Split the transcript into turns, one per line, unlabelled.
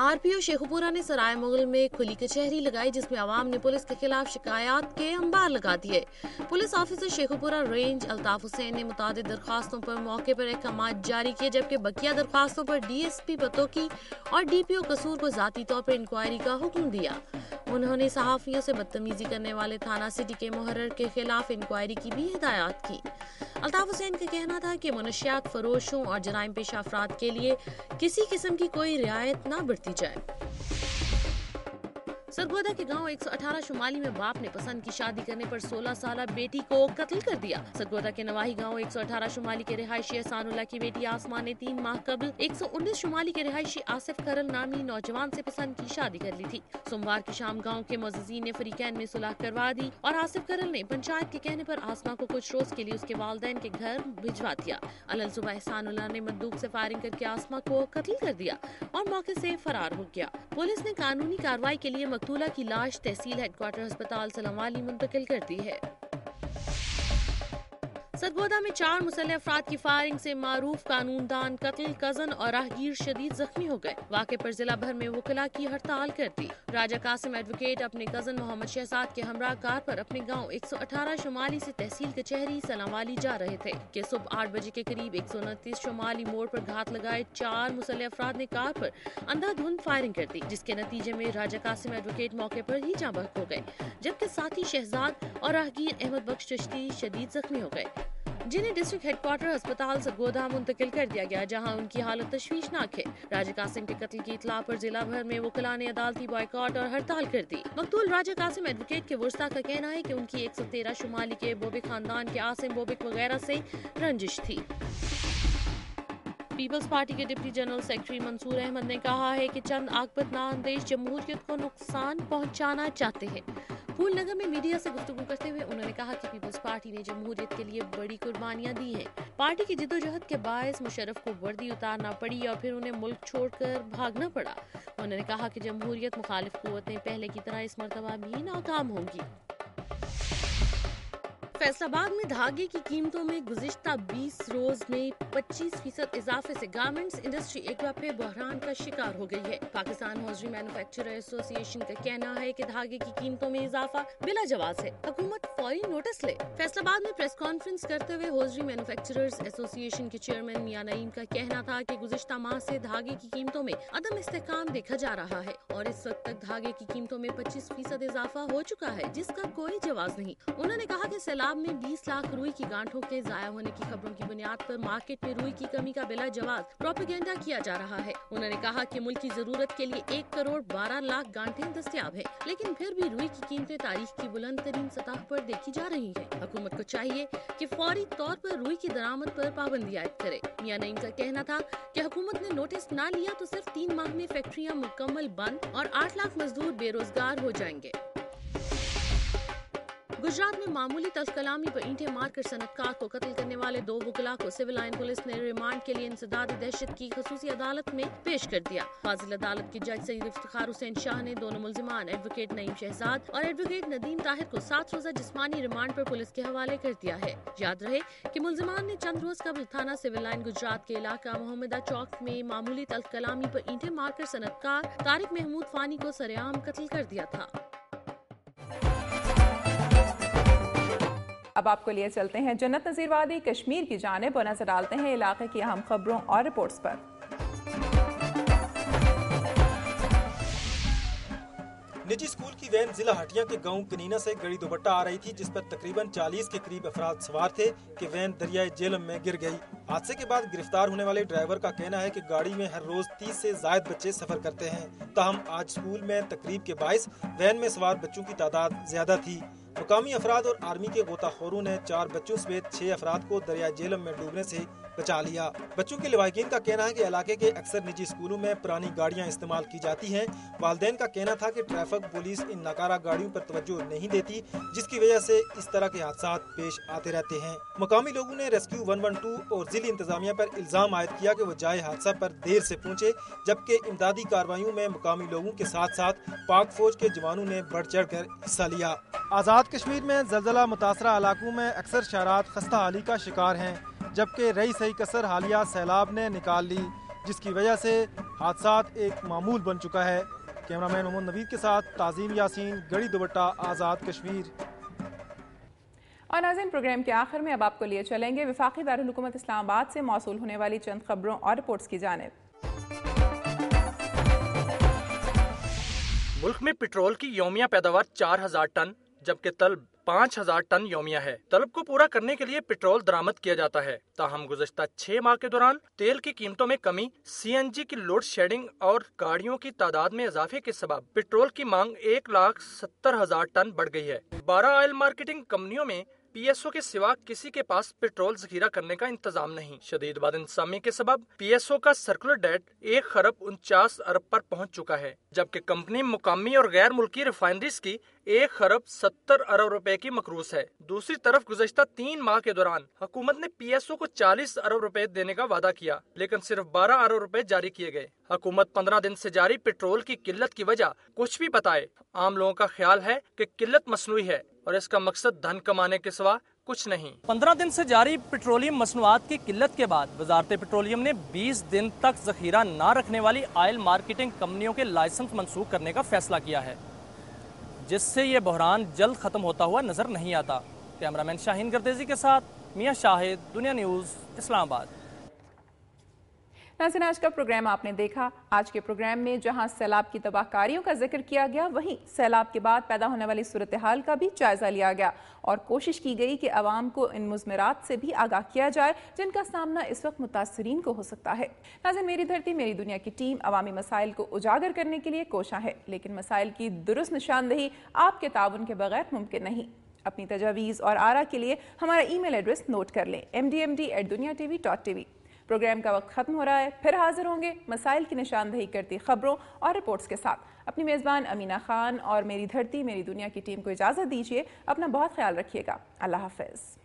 RPO Sheikhupura ने सराय मुगल में खुली कचहरी लगाई, जिसमें आवाम ने पुलिस के खिलाफ शिकायत के अंबार लगा दिए। Police officer Sheikhupura range Altaf Hussain ने मुतादिद दरख्वास्तों पर मौके पर अहकाम जारी किए, जबकि बकिया दरख्वास्तों पर DSP पतोकी और DPO कसूर को जाती तौर पर इंक्वायरी का हुक्म दिया। उन्होंने सहाफियों से बदतमीजी करने वाले थाना सिटी के मुहर्रर के खिलाफ इंक्वायरी की भी हिदायत की। अल्ताफ हुसैन का कहना था कि मुनशियात फरोशों और जराइम पेशा अफराद के लिए किसी किस्म की कोई रियायत न बरती जाए। सरगोदा के गांव 118 शुमाली में बाप ने पसंद की शादी करने पर 16 साल बेटी को कत्ल कर दिया। सरगोदा के नवाही गांव 118 शुमाली के रिहायशी एहसानुल्लाह की बेटी आसमा ने 3 माह कबल 119 शुमाली के रिहायशी आसिफ करल नामी नौजवान से पसंद की शादी कर ली थी। सोमवार की शाम गांव के मुअज़्ज़िज़ीन ने फरीकैन में सुलह करवा दी और आसिफ करल ने पंचायत के कहने पर आसमा को कुछ रोज के लिए उसके वालिदैन के घर भिजवा दिया। अलल सुबह एहसानुल्लाह ने बंदूक से फायरिंग करके आसमा को कत्ल कर दिया और मौके से फरार हो गया। पुलिस ने कानूनी कार्रवाई के लिए मकतूला की लाश तहसील हेडक्वार्टर अस्पताल सलामवाली मुंतकिल कर दी है। सरगोदा में 4 मुसल्लह अफराद की फायरिंग से मारूफ कानूनदान कत्ल, कजन और राहगीर शदीद जख्मी हो गए। वाक़े पर जिला भर में वकला की हड़ताल कर दी। राजा कासिम एडवोकेट अपने कजन मोहम्मद शहजाद के हमरा कार पर अपने गांव 118 शुमाली से तहसील कचहरी सलामवाली जा रहे थे कि सुबह 8 बजे के करीब 129 शुमाली मोड़ पर घात लगाए 4 मुसल्लह अफराद ने कार पर अंधाधुंध फायरिंग कर दी, जिसके नतीजे में राजा कासिम एडवोकेट मौके पर ही जाँ बहक हो गए, जबकि साथी शहजाद और राहगीर अहमद बख्श चिश्ती शदीद जख्मी हो गए, जिन्हें डिस्ट्रिक्ट हेडक्वार्टर अस्पताल सरगोदा मुंतकिल कर दिया गया, जहां उनकी हालत तशवीशनाक है। राजा कासिम के कत्ल की इत्तला पर जिला भर में वकला ने अदालती बॉयकॉट और हड़ताल कर दी। मकतूल राजा कासिम एडवोकेट के वुरसा का कहना है कि उनकी 113 शुमाली के बोबिक खानदान के आसिम बोबिक वगैरह से रंजिश थी। पीपल्स पार्टी के deputy general secretary Mansoor Ahmed ने कहा है कि चंद आकबतनांदेश जमहूरियत को नुकसान पहुंचाना चाहते हैं। फूलनगर में मीडिया से गुफ्तगू करते हुए उन्होंने कहा कि पीपल्स पार्टी ने जमहूरियत के लिए बड़ी कुर्बानियां दी हैं। पार्टी की जिद्दोजहद के बायस मुशर्रफ को वर्दी उतारना पड़ी और फिर उन्हें मुल्क छोड़कर भागना पड़ा। उन्होंने कहा कि जमहूरियत मुखालिफ कुव्वतें पहले की तरह इस मर्तबा भी नाकाम होंगी। फैसलाबाद में धागे की कीमतों में गुज़िश्ता 20 रोज में 25% इजाफे से गारमेंट्स इंडस्ट्री एक बार फिर बहरान का शिकार हो गई है। पाकिस्तान हॉजरी मैन्युफैक्चरर एसोसिएशन का कहना है कि धागे की कीमतों में इजाफा बिला जवाज है, हुकूमत फौरी नोटिस ले। फैसलाबाद में प्रेस कॉन्फ्रेंस करते हुए हॉजरी मैन्युफैक्चरर्स एसोसिएशन के चेयरमैन मियां नईम का कहना था कि गुज़िश्ता माह से धागे की कीमतों में अदम इस्तेहकाम देखा जा रहा है और इस वक्त तक धागे की कीमतों में 25% इजाफा हो चुका है, जिसका कोई जवाब नहीं। उन्होंने कहा कि सैलाब में 20 लाख रुई की गांठों के जाया होने की खबरों की बुनियाद पर मार्केट में रुई की कमी का बिला जवाब प्रोपेगेंडा किया जा रहा है। उन्होंने कहा कि मुल्क की जरूरत के लिए 1 करोड़ 12 लाख गांठें दस्तयाब है, लेकिन फिर भी रुई की कीमतें तारीख की बुलंद तरीन सतह पर देखी जा रही है। हुकूमत को चाहिए कि फौरी तौर पर रुई की दरामद पर पाबंदी आयद करे। मियां नईम का कहना था कि हुकूमत ने नोटिस न लिया तो सिर्फ 3 माह में फैक्ट्रियां मुकम्मल बंद और 8 लाख मजदूर बेरोजगार हो जाएंगे। गुजरात में मामूली तलकलामी पर ईंटें मारकर सनतकार को कत्ल करने वाले 2 वकला को सिविल लाइन पुलिस ने रिमांड के लिए इंसदाद दहशत की खसूसी अदालत में पेश कर दिया। फाजिल अदालत के जज सईद इफ्तिखार हुसैन शाह ने दोनों मुल्जिमान एडवोकेट नईम शहजाद और एडवोकेट नदीम ताहिर को 7 रोजा जिस्मानी रिमांड पर पुलिस के हवाले कर दिया है। याद रहे कि मुल्जिमान ने चंद रोज कबल थाना सिविल लाइन गुजरात के इलाका मोहम्मदा चौक में मामूली तलकलामी पर ईंटें मारकर सनतकार तारिक महमूद फानी को सरेआम कत्ल कर दिया था।
अब आपको लिए चलते हैं जन्नत नज़ीर वादी कश्मीर की जानिब और नजर डालते हैं इलाके की अहम खबरों और रिपोर्ट्स पर।
निजी स्कूल की वैन जिला हटिया के गांव कनीना से गड़ी दुपट्टा आ रही थी, जिस पर तकरीबन 40 के करीब अफराद सवार थे कि वैन दरियाए जेलम में गिर गई। हादसे के बाद गिरफ्तार होने वाले ड्राइवर का कहना है कि गाड़ी में हर रोज 30 से ज्यादा बच्चे सफर करते हैं। ताहम आज स्कूल में तकरीब के बायस वैन में सवार बच्चों की तादाद ज्यादा थी। मुकामी अफराद और आर्मी के गोताखोरों ने 4 बच्चों समेत 6 अफराद को दरिया जेलम में डूबने से बचा लिया। बच्चों के लवाहिकीन का कहना है कि इलाके के अक्सर निजी स्कूलों में पुरानी गाड़ियां इस्तेमाल की जाती हैं। वालिदैन का कहना था कि ट्रैफिक पुलिस इन नाकारा गाड़ियों पर तवज्जो नहीं देती, जिसकी वजह से इस तरह के हादसा पेश आते रहते हैं। मुकामी लोगों ने रेस्क्यू 112 और जिला इंतजामिया पर इल्जाम आयद किया कि वो जाए हादसा पर देर से पहुंचे, जबकि इमदादी कार्रवाइयों में मुकामी लोगों के साथ साथ पाक फौज के जवानों ने बढ़ चढ़ कर हिस्सा लिया। आज़ाद कश्मीर में ज़लज़ला मुतासरा इलाकों में अक्सर शहरात खस्ता हाली का शिकार हैं, जबकि रई सही कसर हालिया सैलाब ने निकाल ली। جس کی وجہ سے حادثات ایک معمول بن چکا ہے۔ کیمرہ مین محمد نوید کے ساتھ تعظیم یاسین، گڑھی دوبٹہ، آزاد کشمیر۔
اور ناظرین، پروگرام کے آخر میں اب آپ کو لیے چلیں گے وفاقی دارالحکومت اسلام آباد سے موصول ہونے والی چند خبروں اور رپورٹس کی جانب۔
ملک میں پٹرول کی یومیہ پیداوار 4000 ٹن جبکہ طلب 5000 ٹن یومیہ ہے۔ طلب کو پورا کرنے کے لیے پٹرول درآمد کیا جاتا ہے، تاہم گزشتہ 6 ماہ کے دوران تیل کی قیمتوں میں کمی، سی این جی کی لوڈ شیڈنگ اور گاڑیوں کی تعداد میں اضافے کے سبب پٹرول کی مانگ 1,70,000 ٹن بڑھ گئی ہے۔ 12 آئل مارکیٹنگ کمپنیوں میں پی ایس او کے سوا کسی کے پاس پٹرول ذخیرہ کرنے کا انتظام نہیں۔ شدید بد انتظامی کے سبب پی ایس او کا سرکولر ڈیٹ 1,49 ارب پر پہنچ چکا ہے، جبکہ کمپنی مقامی اور غیر ملکی ریفائنریز کی 1,70 ارب روپے کی مقروض ہے۔ دوسری طرف گزشتہ 3 ماہ کے دوران حکومت نے پی ایس او کو 40 ارب روپے دینے کا وعدہ کیا، لیکن صرف 12 ارب روپے جاری کیے گئے۔ حکومت 15 دن سے جاری پٹرول کی قلت کی وجہ کچھ بھی بتائے، عام لوگوں کا خیال ہے کہ قلت مصنوعی ہے اور اس کا مقصد دھن کمانے کے سوا کچھ نہیں۔ 15 دن سے جاری پیٹرولیم مصنوعات کی قلت کے بعد وزارت پیٹرولیم نے 20 دن تک ذخیرہ نہ رکھنے والی آئل مارکیٹنگ کمپنیوں کے لائسنس منسوخ کرنے کا فیصلہ کیا ہے، جس سے یہ بحران جلد ختم ہوتا ہوا نظر نہیں آتا۔ کیمرہ مین شاہین گردیزی کے ساتھ میاں شاہد، دنیا نیوز، اسلام آباد۔
ناظرین، آج کا پروگرام آپ نے دیکھا۔ آج کے پروگرام میں جہاں سیلاب کی تباہ کاریوں کا ذکر کیا گیا، وہیں سیلاب کے بعد پیدا ہونے والی صورتحال کا بھی جائزہ لیا گیا اور کوشش کی گئی کہ عوام کو ان مضمرات سے بھی آگاہ کیا جائے جن کا سامنا اس وقت متاثرین کو ہو سکتا ہے۔ ناظرین، میری دھرتی میری دنیا کی ٹیم عوامی مسائل کو اجاگر کرنے کے لیے کوشاں ہے، لیکن مسائل کی درست نشاندہی آپ کے تعاون کے بغیر ممکن نہیں۔ اپنی تجاویز اور آراء کے لیے ہمارا ای میل ایڈریس نوٹ کر لیں، mdmd@duniatv.tv۔ پروگرام کا وقت ختم ہو رہا ہے، پھر حاضر ہوں گے مسائل کی نشاندہی کرتی خبروں اور رپورٹس کے ساتھ۔ اپنی میزبان امینہ خان اور میری دھرتی میری دنیا کی ٹیم کو اجازت دیجیے۔ اپنا بہت خیال رکھیے گا۔ اللہ حافظ۔